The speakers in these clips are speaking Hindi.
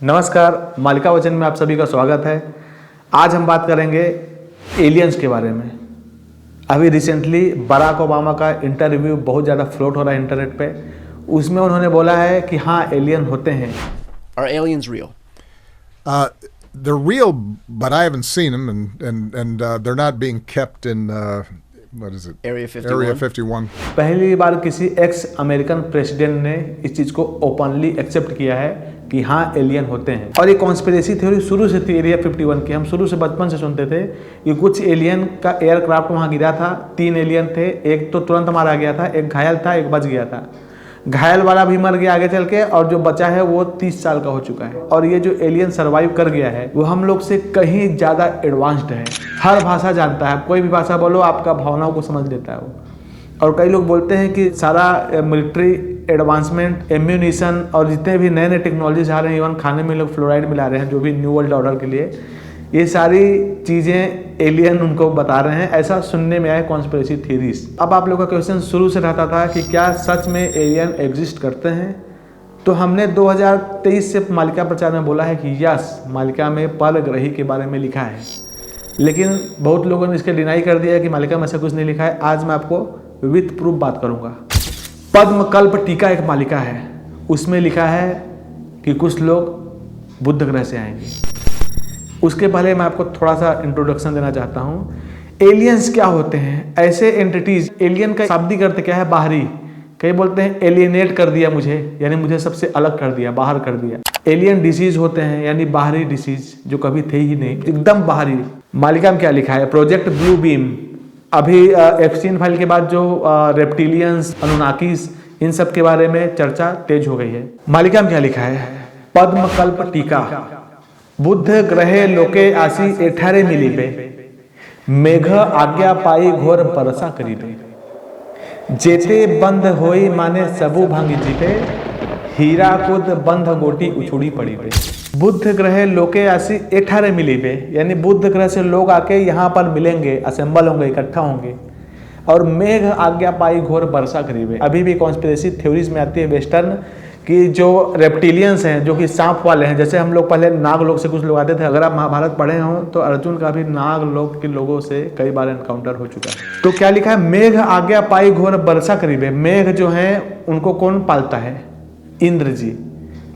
नमस्कार, मालिका वचन में आप सभी का स्वागत है। आज हम बात करेंगे एलियंस के बारे में। अभी रिसेंटली बराक ओबामा का इंटरव्यू बहुत ज़्यादा फ्लोट हो रहा है इंटरनेट पे। उसमें उन्होंने बोला है कि हाँ, एलियन होते हैं। Are aliens real? They're real, but I haven't seen them, and they're not being kept in what is it? Area 51? Area 51. पहली बार किसी एक्स अमेरिकन प्रेसिडेंट ने इस चीज़ को ओपनली एक्सेप्ट किया है कि हाँ, एलियन होते हैं। और ये कॉन्स्पिरेसी थ्योरी शुरू से थी एरिया 51 की। हम शुरू से बचपन से सुनते थे कि कुछ एलियन का एयरक्राफ्ट वहाँ गिरा था। 3 एलियन थे, एक तो तुरंत मारा गया था, एक घायल था, एक बच गया था। घायल वाला भी मर गया आगे चल के, और जो बचा है वो 30 साल का हो चुका है। और ये जो एलियन सरवाइव कर गया है वो हम लोग से कहीं ज़्यादा एडवांस्ड है। हर भाषा जानता है, कोई भी भाषा बोलो आपका भावनाओं को समझ लेता है वो। और कई लोग बोलते हैं कि सारा मिलिट्री एडवांसमेंट, एम्यूनिशन और जितने भी नए नए टेक्नोलॉजीज आ रहे हैं, इवन खाने में लोग फ्लोराइड मिला रहे हैं जो भी न्यू वर्ल्ड ऑर्डर के लिए, ये सारी चीज़ें एलियन उनको बता रहे हैं। ऐसा सुनने में आया कॉन्स्पिरेसी थ्योरीज। अब आप लोगों का क्वेश्चन शुरू से रहता था कि क्या सच में एलियन एग्जिस्ट करते हैं? तो हमने 2023 से मालिका प्रचार में बोला है कि यस, मालिका में परग्रही के बारे में लिखा है। लेकिन बहुत लोगों ने इसके डिनाई कर दिया है कि मालिका में ऐसा कुछ नहीं लिखा है। आज मैं आपको विथ प्रूफ बात करूंगा। पद्मकल्प टीका एक मालिका है, उसमें लिखा है कि कुछ लोग बुध ग्रह से आएंगे। उसके पहले मैं आपको थोड़ा सा इंट्रोडक्शन देना चाहता हूँ। एलियंस क्या होते हैं? ऐसे एंटिटीज। एलियन का शाब्दिक अर्थ क्या है? बाहरी। कई बोलते हैं एलियनेट कर दिया मुझे, यानी मुझे सबसे अलग कर दिया, बाहर कर दिया। एलियन डिसीज होते हैं, यानी बाहरी डिसीज जो कभी थे ही नहीं, एकदम बाहरी। मालिका में क्या लिखा है? Project blue beam. अभी एप्स्टीन फाइल के बाद जो रेप्टिलियंस, अनुनाकीस, इन सब के बारे में चर्चा तेज हो गई है। मालिका में क्या लिखा है? पद्मकल्प टीका। बुध ग्रहे लोके आसी 18 मिलीबे, मेघ आज्ञा पाई घोर बरसा करीबे, जेते बंध होई माने सबू भांगी जीपे, हीरा कुद बंध गोटी उछुड़ी पड़ी पे। बुध ग्रह लोके आसी 18 मिलीबे, यानी बुध ग्रह से लोग आके यहाँ पर मिलेंगे, असेंबल होंगे, इकट्ठा होंगे। और मेघ आज्ञा पाई घोर बरसा करीबे। अभी भी कॉन्स्पिरेसी थ्योरीज में आती है वेस्टर्न कि जो रेप्टिलियंस हैं, जो कि सांप वाले हैं, जैसे हम लोग पहले नाग लोग से कुछ लोग आते थे। अगर आप महाभारत पढ़े हों तो अर्जुन का भी नाग लोग के लोगों से कई बार एनकाउंटर हो चुका है। तो क्या लिखा है? मेघ आज्ञा पाई घोर बरसा करीबे। मेघ जो है उनको कौन पालता है? इंद्र जी।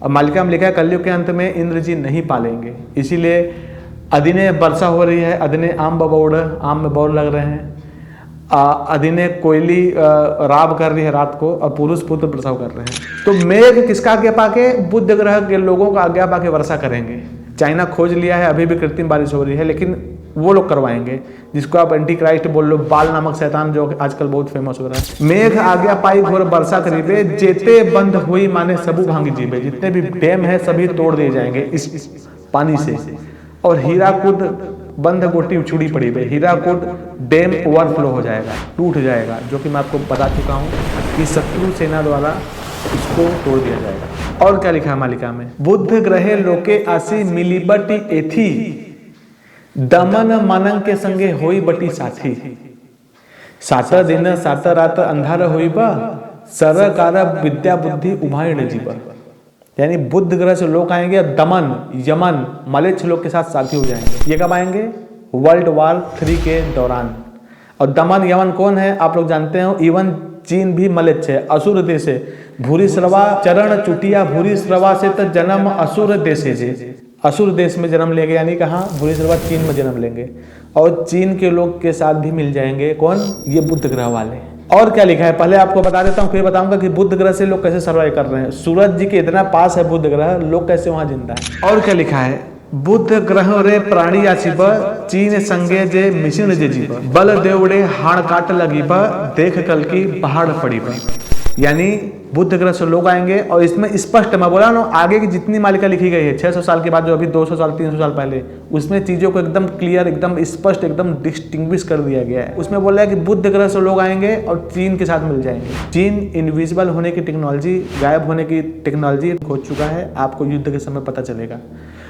और मालिका में लिखा है कलयुग के अंत में इंद्र जी नहीं पालेंगे, इसीलिए अदिने वर्षा हो रही है, अदिने आम बबौड़, आम में बौर लग रहे हैं, अदिने कोयली राब कर रही है रात को, और पुरुष पुत्र प्रसव कर रहे हैं। तो मेघ किसका आज्ञा पाके? बुध ग्रह के लोगों का आज्ञा पाके वर्षा करेंगे। चाइना खोज लिया है, अभी भी कृत्रिम बारिश हो रही है, लेकिन वो लोग करवाएंगे, जिसको आप एंटी क्राइस्ट बोल लो, बाल नामक शैतान जो आजकल बहुत फेमस हो रहा है। मेघ आज्ञा पाई घोर बरसा करीबे, जेते बंद हुई माने सबू भांगी जीबे। जितने भी डैम है सभी तोड़ दिए जाएंगे इस पानी से। और हीराकुद बंध गोटी उछुड़ी पड़ी बे। हीराकुद डैम ओवरफ्लो हो जाएगा, टूट जाएगा, जो कि मैं आपको बता चुका हूँ कि शत्रु सेना द्वारा इसको तोड़ दिया जाएगा। और क्या लिखा है मालिका में? बुध ग्रहे लोके आसी मिलीबटी एथी, दमन मनंग के संगे होई बटी साथी, सात दिन सात रात अंधार होई बा, सरकार विद्या बुद्धि उभायण जीवा। यानी बुध ग्रह से लोग आएंगे, दमन, यमन, मलेच्छ लोग के साथ साथी हो जाएंगे। ये कब आएंगे? वर्ल्ड वॉर 3 के दौरान। और दमन यमन कौन है आप लोग जानते हो। इवन चीन भी मलेच्छ है, असुर देश है। भूरी श्रवा चरण चुटिया, भूरी श्रवा से तो जन्म असुर देशे जे। असुर देश में जन्म लेंगे, यानी कहाँ? भूरी श्रवा चीन में जन्म लेंगे, और चीन के लोग के साथ भी मिल जाएंगे। कौन? ये बुध ग्रह वाले। और क्या लिखा है पहले आपको बता देता हूँ, फिर बताऊंगा कि बुध ग्रह से लोग कैसे सर्वाइव कर रहे हैं। सूरज जी के इतना पास है बुध ग्रह, लोग कैसे वहां जिंदा है। और क्या लिखा है? बुध ग्रह रे प्राणी आसीब, चीन संगे जे मिशन जे जीव, बल देवड़े हाड़ काट लगीब, देख कल की पहाड़ पड़ी। यानी बुध ग्रह से लोग आएंगे। और इसमें स्पष्ट, मैं बोला ना, आगे की जितनी मालिका लिखी गई है 600 साल के बाद, जो अभी 200 साल 300 साल पहले, उसमें चीज़ों को एकदम क्लियर, एकदम स्पष्ट, एकदम डिस्टिंग्विश कर दिया गया है। उसमें बोला है कि बुध ग्रह से लोग आएंगे और चीन के साथ मिल जाएंगे। चीन इनविजिबल होने की टेक्नोलॉजी, गायब होने की टेक्नोलॉजी खोज चुका है। आपको युद्ध के समय पता चलेगा,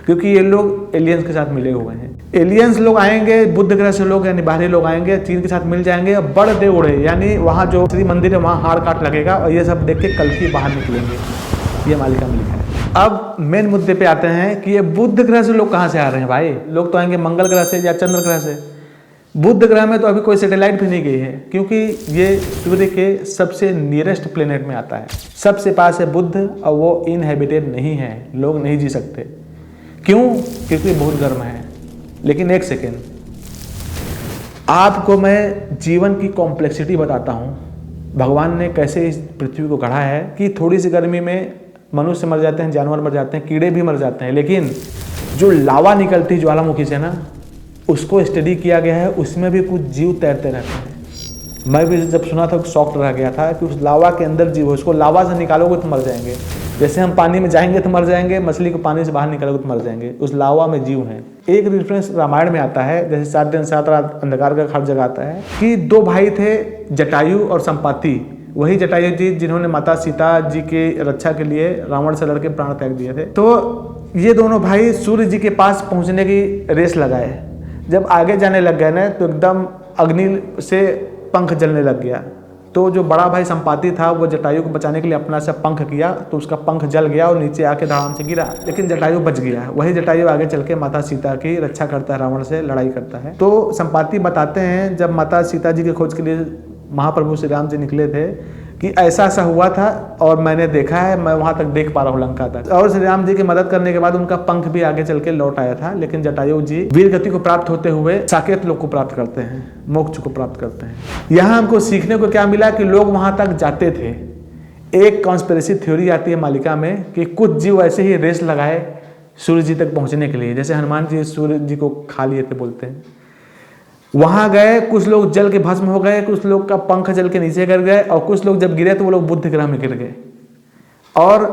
क्योंकि ये लोग एलियंस के साथ मिले हुए हैं। एलियंस लोग आएंगे, बुध ग्रह से लोग यानी बाहरी लोग आएंगे, चीन के साथ मिल जाएंगे। बड़ दे उड़े, यानी वहाँ जो श्री मंदिर है वहाँ हाड़ काट लगेगा, और ये सब देख के कल की बाहर निकलेंगे। ये मालिका में लिखा है। अब मेन मुद्दे पे आते हैं कि ये बुध ग्रह से लोग कहाँ से आ रहे हैं भाई। लोग तो आएंगे मंगल ग्रह से या चंद्र ग्रह से। बुध ग्रह में तो अभी कोई सैटेलाइट भी नहीं गई है, क्योंकि ये सूर्य के सबसे नियरेस्ट प्लेनेट में आता है, सबसे पास है बुध, और वो इनहेबिटेड नहीं है, लोग नहीं जी सकते। क्यों? क्योंकि बहुत गर्म है। लेकिन एक सेकेंड, आपको मैं जीवन की कॉम्प्लेक्सिटी बताता हूँ, भगवान ने कैसे इस पृथ्वी को गढ़ा है कि थोड़ी सी गर्मी में मनुष्य मर जाते हैं, जानवर मर जाते हैं, कीड़े भी मर जाते हैं, लेकिन जो लावा निकलती है ज्वालामुखी से ना, उसको स्टडी किया गया है, उसमें भी कुछ जीव तैरते रहते हैं। मैं भी जब सुना था शॉक्ड रह गया था कि उस लावा के अंदर जीव है, उसको लावा से निकालोगे तो मर जाएंगे। जैसे हम पानी में जाएंगे तो मर जाएंगे, मछली को पानी से बाहर निकालोगे तो मर जाएंगे, उस लावा में जीव हैं। एक रेफरेंस रामायण में आता है, जैसे 7 दिन 7 रात अंधकार का हर जगह आता है, कि 2 भाई थे, जटायु और संपाति। वही जटायु जी जिन्होंने माता सीता जी की रक्षा के लिए रावण से लड़के प्राण त्याग दिए थे। तो ये दोनों भाई सूर्य जी के पास पहुंचने की रेस लगाए। जब आगे जाने लग गए ना, तो एकदम अग्नि से पंख जलने लग गया। तो जो बड़ा भाई संपाति था, वो जटायु को बचाने के लिए अपना से पंख किया, तो उसका पंख जल गया और नीचे आके धड़ाम से गिरा, लेकिन जटायु बच गया। वही जटायु आगे चल के माता सीता की रक्षा करता है, रावण से लड़ाई करता है। तो संपाति बताते हैं, जब माता सीता जी की खोज के लिए महाप्रभु श्री राम जी निकले थे, कि ऐसा ऐसा हुआ था और मैंने देखा है, मैं वहां तक देख पा रहा हूँ लंका तक। और श्री राम जी की मदद करने के बाद उनका पंख भी आगे चल के लौट आया था। लेकिन जटायु जी वीर गति को प्राप्त होते हुए साकेत लोक को प्राप्त करते हैं, मोक्ष को प्राप्त करते हैं। यहाँ हमको सीखने को क्या मिला कि लोग वहां तक जाते थे। एक कॉन्स्पिरेसी थ्योरी आती है मालिका में कि कुछ जीव ऐसे ही रेस लगाए सूर्य जी तक पहुंचने के लिए, जैसे हनुमान जी सूर्य जी को खा लिए थे बोलते हैं। वहां गए, कुछ लोग जल के भस्म हो गए, कुछ लोग का पंख जल के नीचे गिर गए, और कुछ लोग जब गिरे तो वो लोग बुध ग्रह में गिर गए। और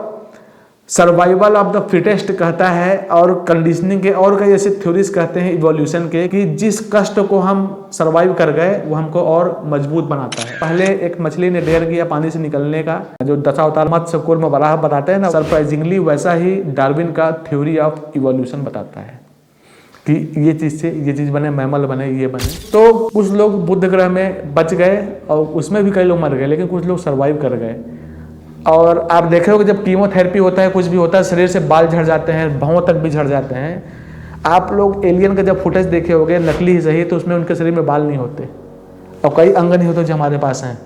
सर्वाइवल ऑफ द फिटेस्ट कहता है, और कंडीशनिंग के और कई ऐसे थ्योरीज कहते हैं इवोल्यूशन के, कि जिस कष्ट को हम सर्वाइव कर गए वो हमको और मजबूत बनाता है। पहले एक मछली ने डेयर किया पानी से निकलने का, जो दशावतार मत्स्य कूर्म वराह बताते हैं ना, सरप्राइजिंगली वैसा ही डार्विन का थ्योरी ऑफ इवोल्यूशन बताता है कि ये चीज़ से ये चीज़ बने, मैमल बने, ये बने। तो कुछ लोग बुध ग्रह में बच गए, और उसमें भी कई लोग मर गए, लेकिन कुछ लोग सर्वाइव कर गए। और आप देख रहे हो कि जब कीमोथेरेपी होता है, कुछ भी होता है, शरीर से बाल झड़ जाते हैं, भौं तक भी झड़ जाते हैं। आप लोग एलियन का जब फुटेज देखे होंगे, नकली ही सही, तो उसमें उनके शरीर में बाल नहीं होते और कई अंग नहीं होते जो हमारे पास हैं,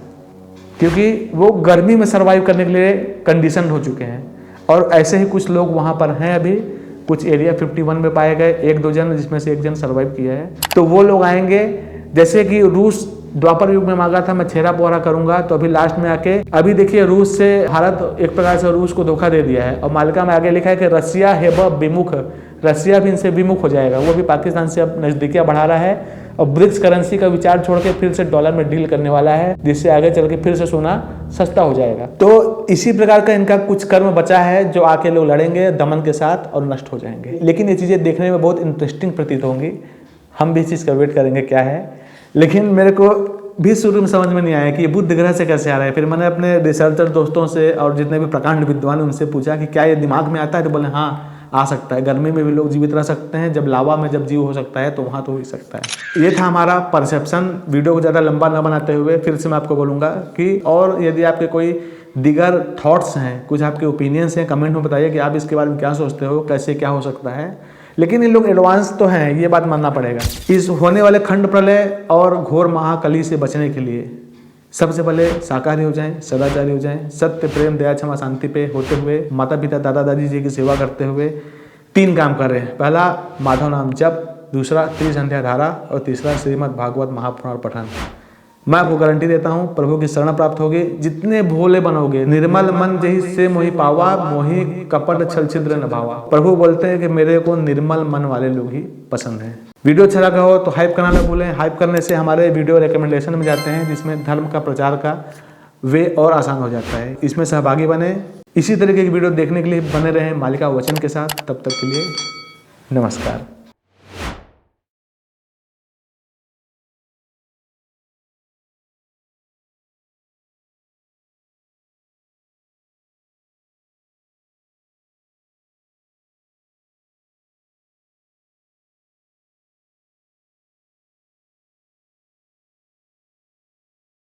क्योंकि वो गर्मी में सर्वाइव करने के लिए कंडीशन हो चुके हैं। और ऐसे ही कुछ लोग वहाँ पर हैं अभी, कुछ एरिया 51 में पाए गए, 1-2 जन, जिसमें से 1 जन सर्वाइव किया है। तो वो लोग आएंगे, जैसे कि रूस द्वापर युग में मांगा था मैं छेरा पोहरा करूंगा, तो अभी लास्ट में आके अभी देखिए रूस से भारत एक प्रकार से रूस को धोखा दे दिया है। और मालिका में आगे लिखा है कि रसिया है विमुख, रसिया भी इनसे विमुख हो जाएगा। वो भी पाकिस्तान से अब नजदीकियां बढ़ा रहा है, और ब्रिक्स करेंसी का विचार छोड़ के फिर से डॉलर में डील करने वाला है, जिससे आगे चल के फिर से सोना सस्ता हो जाएगा। तो इसी प्रकार का इनका कुछ कर्म बचा है, जो आके लोग लड़ेंगे दमन के साथ और नष्ट हो जाएंगे। लेकिन ये चीज़ें देखने में बहुत इंटरेस्टिंग प्रतीत होंगी, हम भी इस चीज़ का वेट करेंगे क्या है। लेकिन मेरे को भी शुरू में समझ में नहीं आया कि ये बुध ग्रह से कैसे आ रहा है। फिर मैंने अपने रिसर्चर दोस्तों से और जितने भी प्रकांड विद्वान उनसे पूछा कि क्या ये दिमाग में आता है, तो बोले हाँ आ सकता है। गर्मी में भी लोग जीवित रह सकते हैं, जब लावा में जब जीव हो सकता है तो वहाँ तो हो ही सकता है। ये था हमारा परसेप्शन। वीडियो को ज़्यादा लंबा न बनाते हुए फिर से मैं आपको बोलूँगा कि और यदि आपके कोई दीगर थॉट्स हैं, कुछ आपके ओपिनियंस हैं, कमेंट में बताइए कि आप इसके बारे में क्या सोचते हो, कैसे क्या हो सकता है। लेकिन ये लोग एडवांस तो हैं, ये बात मानना पड़ेगा। इस होने वाले खंड प्रलय और घोर महाकली से बचने के लिए सबसे पहले शाकाहारी हो जाएं, सदाचारी हो जाएं, सत्य प्रेम दया क्षमा शांति पे होते हुए, माता पिता दादा दादी जी की सेवा करते हुए 3 काम कर रहे हैं। पहला माधव नाम जप, दूसरा त्रिसंध्या धारा, और तीसरा श्रीमद् भागवत महापुराण पठन। मैं आपको गारंटी देता हूँ प्रभु की शरण प्राप्त होगी। जितने भोले बनोगे, निर्मल मन जही से मोहि पावा, मोहि कपट छल छिद्र न भावा। प्रभु बोलते हैं कि मेरे को निर्मल मन वाले लोग ही पसंद हैं। वीडियो अच्छा लगा हो तो हाइप करना न भूलें। हाइप करने से हमारे वीडियो रिकमेंडेशन में जाते हैं, जिसमें धर्म का प्रचार का वे और आसान हो जाता है। इसमें सहभागी बने। इसी तरीके की वीडियो देखने के लिए बने रहें मालिका वचन के साथ। तब तक के लिए नमस्कार।